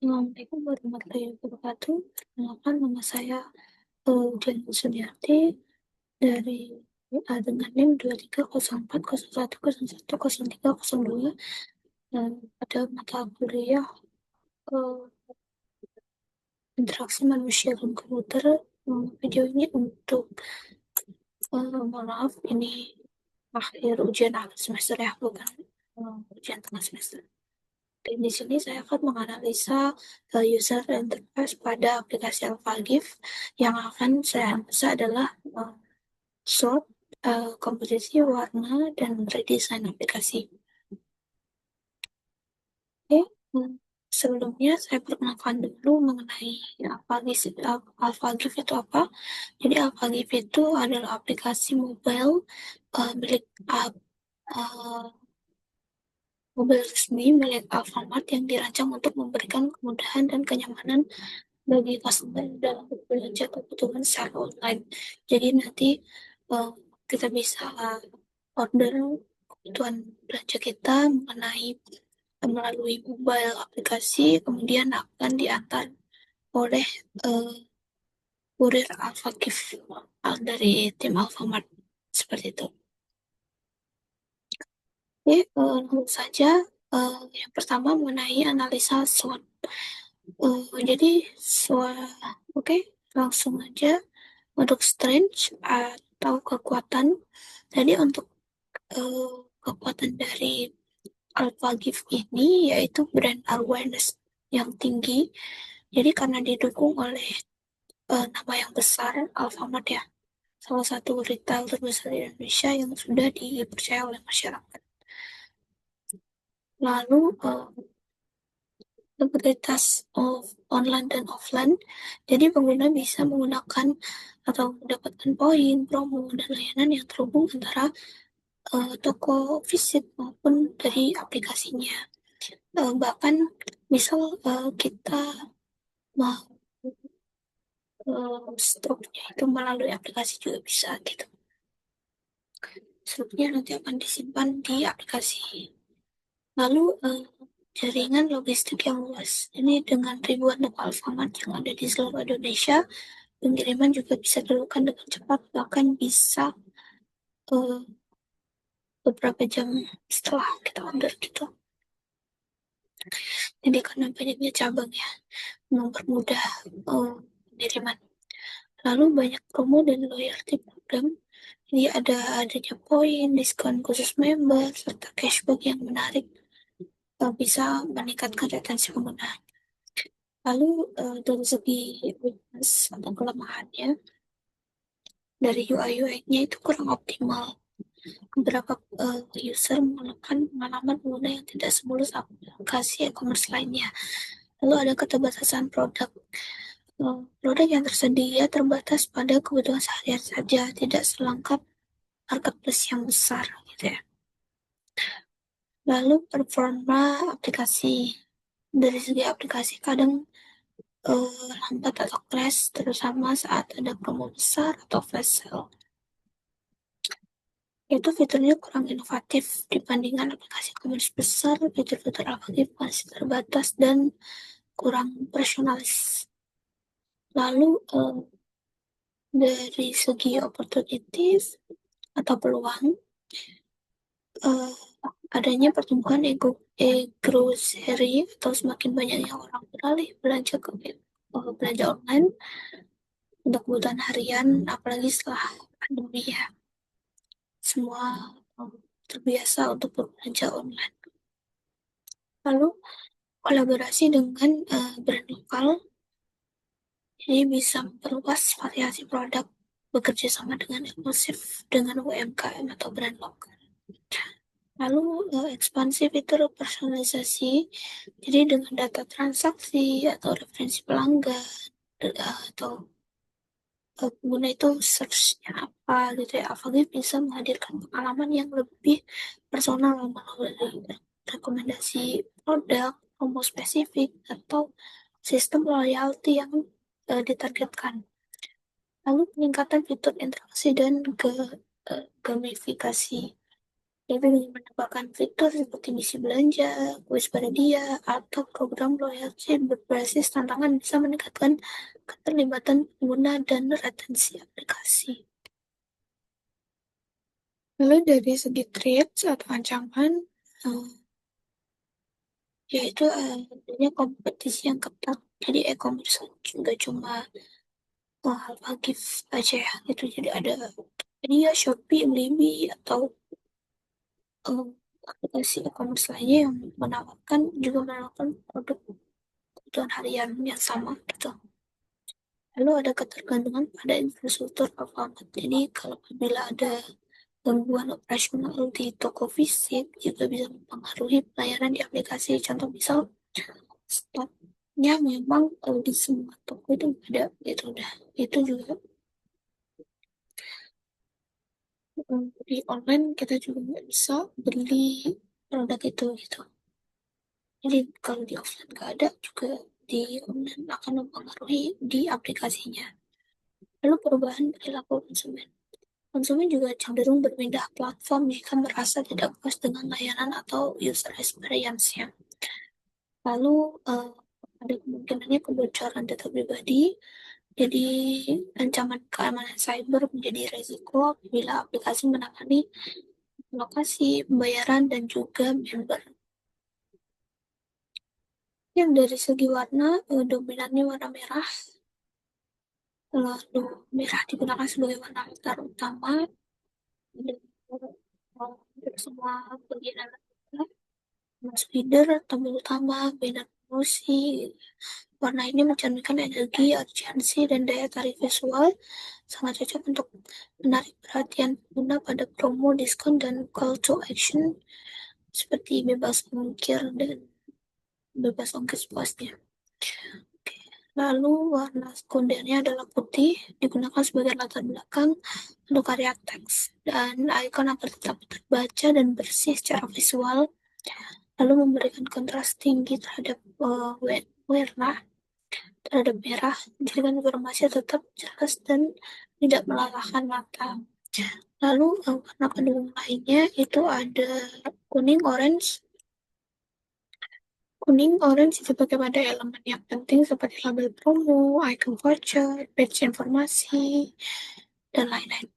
Assalamualaikum warahmatullahi wabarakatuh. Perkenalkan nama saya Dian Sudiarti dari dengan NIM 230401010302 dan pada mata kuliah eh, interaksi manusia dan komputer. Video ini untuk mohon maaf ini akhir ujian akhir semester ya, bukan ujian tengah semester. Dan di sini saya akan menganalisa user interface pada aplikasi AlphaGIF. Yang akan saya analisa adalah sort, komposisi, warna, dan redesign aplikasi. Oke, sebelumnya saya perkenalkan dulu mengenai AlphaGIF itu apa. Jadi AlphaGIF itu adalah aplikasi mobile milik uh, mobil resmi milik Alfamart yang dirancang untuk memberikan kemudahan dan kenyamanan bagi customer dalam berbelanja kebutuhan secara online. Jadi nanti uh, kita bisa order kebutuhan belanja kita melalui mobile aplikasi, kemudian akan diantar oleh uh, kurir Alfagif dari tim Alfamart seperti itu. Oke, langsung saja yang pertama mengenai analisa SWOT. Jadi oke, langsung aja untuk strength atau kekuatan. Jadi untuk uh, kekuatan dari Alpha Gift ini yaitu brand awareness yang tinggi. Jadi karena didukung oleh nama yang besar Alfamart ya, salah satu retail terbesar di Indonesia yang sudah dipercaya oleh masyarakat. Lalu integritas online dan offline. Jadi pengguna bisa menggunakan atau mendapatkan poin, promo, dan layanan yang terhubung antara toko fisik maupun dari aplikasinya. Bahkan misal kita mau stoknya itu melalui aplikasi juga bisa gitu. Stoknya nanti akan disimpan di aplikasi. Lalu jaringan logistik yang luas. Ini dengan ribuan toko Alfamart yang ada di seluruh Indonesia, pengiriman juga bisa dilakukan dengan cepat, bahkan bisa uh, beberapa jam setelah kita order gitu. Jadi karena banyaknya cabang ya, mempermudah pengiriman. Lalu banyak promo dan loyalty program. Jadi adanya poin, diskon khusus member, serta cashback yang menarik bisa meningkatkan retensi pengguna. Lalu dari segi weakness atau kelemahannya, dari UI UX-nya itu kurang optimal. Beberapa user mengeluhkan pengalaman pengguna yang tidak semulus aplikasi e-commerce lainnya. Lalu ada keterbatasan produk. Produk yang tersedia terbatas pada kebutuhan sehari-hari saja, tidak selengkap marketplace yang besar gitu ya. Lalu performa aplikasi, dari segi aplikasi kadang lambat atau crash, terutama saat ada promo besar atau flash sale. Itu fiturnya kurang inovatif dibandingkan aplikasi komersi besar, fitur-fitur aplikasi masih terbatas dan kurang personalis. Lalu dari segi opportunities atau peluang, uh, adanya pertumbuhan e-grocery atau semakin banyaknya orang beralih belanja online untuk kebutuhan harian, apalagi setelah pandemi ya, semua terbiasa untuk berbelanja online. Lalu kolaborasi dengan brand lokal, jadi bisa memperluas variasi produk, bekerja sama dengan eksklusif dengan UMKM atau brand lokal. Lalu ekspansi fitur personalisasi, jadi dengan data transaksi atau referensi pelanggan atau pengguna itu search-nya apa gitu ya. Apalagi bisa menghadirkan pengalaman yang lebih personal melalui rekomendasi produk, promo spesifik, atau sistem loyalty yang ditargetkan. Lalu peningkatan fitur interaksi dan gamifikasi. Jadi dengan menambahkan fitur seperti misi belanja, kuis pada dia, atau program loyalty berbasis tantangan bisa meningkatkan keterlibatan pengguna dan retensi aplikasi. Lalu dari segi threats atau ancaman, eh, yaitu adanya kompetisi yang ketat. Jadi e-commerce nggak cuma Alpha Gift aja ya, gitu. Jadi ada dia Shopee, Blibli, atau eh, aplikasi e-commerce lainnya yang menawarkan produk kebutuhan harian yang sama gitu. Lalu ada ketergantungan pada infrastruktur Alfamart. Jadi kalau bila ada gangguan operasional di toko fisik juga bisa mempengaruhi pelayanan di aplikasi. Contoh misal stoknya memang di semua toko itu nggak ada gitu udah. Itu juga di online kita juga nggak bisa beli produk itu gitu. Jadi kalau di offline nggak ada juga di online akan mempengaruhi di aplikasinya. Lalu perubahan perilaku konsumen. Konsumen juga cenderung berpindah platform jika merasa tidak puas dengan layanan atau user experience-nya. Lalu ada kemungkinannya kebocoran data pribadi, jadi ancaman keamanan cyber menjadi resiko bila aplikasi menangani lokasi, pembayaran, dan juga member. Yang dari segi warna, dominannya warna merah, lalu merah digunakan sebagai warna latar utama, dan semua bagian adalah mas feeder, tombol utama, banner promosi. Warna ini mencerminkan energi, urgensi, dan daya tarik visual. Sangat cocok untuk menarik perhatian pengguna pada promo, diskon, dan call to action seperti bebas ongkir dan bebas ongkir sepuasnya. Oke. Lalu warna sekundernya adalah putih, digunakan sebagai latar belakang untuk karya teks dan ikon agar tetap terbaca dan bersih secara visual, lalu memberikan kontras tinggi terhadap warna terhadap merah, jadi kan informasi tetap jelas dan tidak melelahkan mata. Lalu warna pendukung lainnya itu ada kuning, orange. Kuning, orange sebagai pada elemen yang penting seperti label promo, icon voucher, page informasi, dan lain-lain.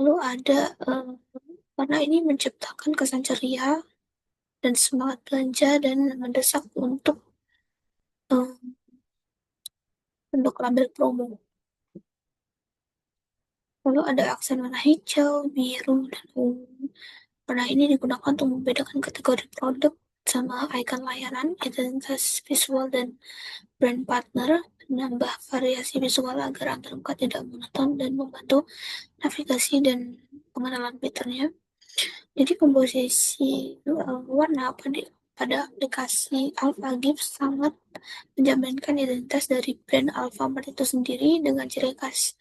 Lalu ada warna ini menciptakan kesan ceria dan semangat belanja dan mendesak untuk label promo. Lalu ada aksen warna hijau, biru, dan ungu. Warna ini digunakan untuk membedakan kategori produk sama icon layanan, identitas visual, dan brand partner, menambah variasi visual agar antarmuka tidak monoton dan membantu navigasi dan pengenalan fiturnya. Jadi komposisi warna pada aplikasi Alpha Gift sangat menjaminkan identitas dari brand Alfamart itu sendiri dengan ciri khas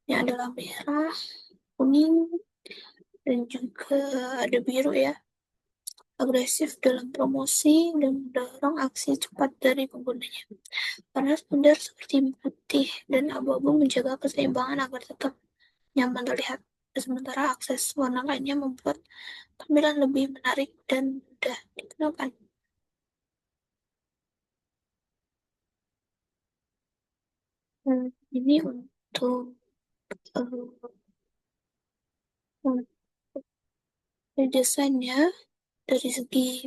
yang adalah merah, kuning, dan juga ada biru ya, agresif dalam promosi dan mendorong aksi cepat dari penggunanya. Warna sekunder seperti putih dan abu-abu menjaga keseimbangan agar tetap nyaman terlihat. Sementara akses warna lainnya membuat tampilan lebih menarik dan mudah digunakan. Ini untuk untuk desainnya dari segi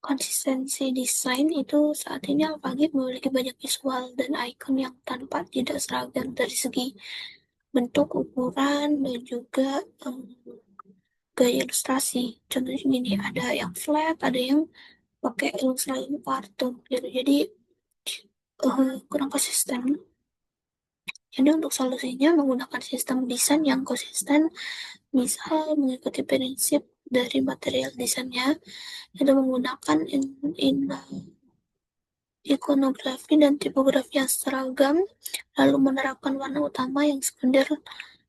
konsistensi desain itu saat ini Alphabet memiliki banyak visual dan icon yang tanpa tidak seragam dari segi bentuk, ukuran, dan juga gaya ilustrasi. Contohnya gini, ada yang flat, ada yang pakai ilustrasi kartun gitu. Jadi kurang konsisten. Jadi untuk solusinya menggunakan sistem desain yang konsisten, misal mengikuti prinsip dari material desainnya, itu menggunakan ikonografi dan tipografi yang seragam, lalu menerapkan warna utama yang sekunder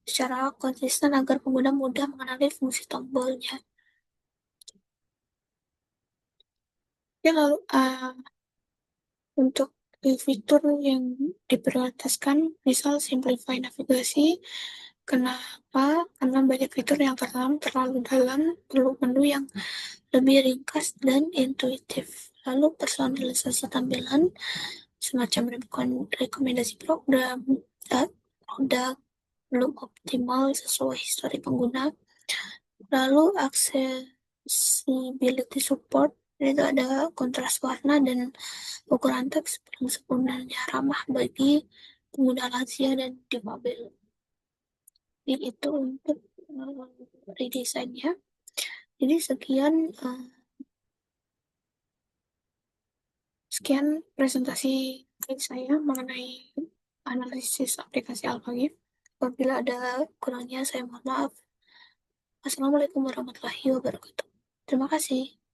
secara konsisten agar pengguna mudah mengenali fungsi tombolnya. Ya, lalu untuk fitur yang diprioritaskan, misal simplify navigasi, Kenapa? Karena banyak fitur yang terlalu dalam, perlu menu yang lebih ringkas dan intuitif. Lalu personalisasi tampilan, semacam rekomendasi program, dan produk belum optimal sesuai histori pengguna. Lalu accessibility support, itu ada kontras warna dan ukuran teks belum sepenuhnya ramah bagi pengguna lansia dan difabel. Jadi itu untuk redesainnya. Jadi sekian presentasi dari saya mengenai analisis aplikasi Alphagif. Apabila ada kurangnya, saya mohon maaf. Wassalamualaikum warahmatullahi wabarakatuh. Terima kasih.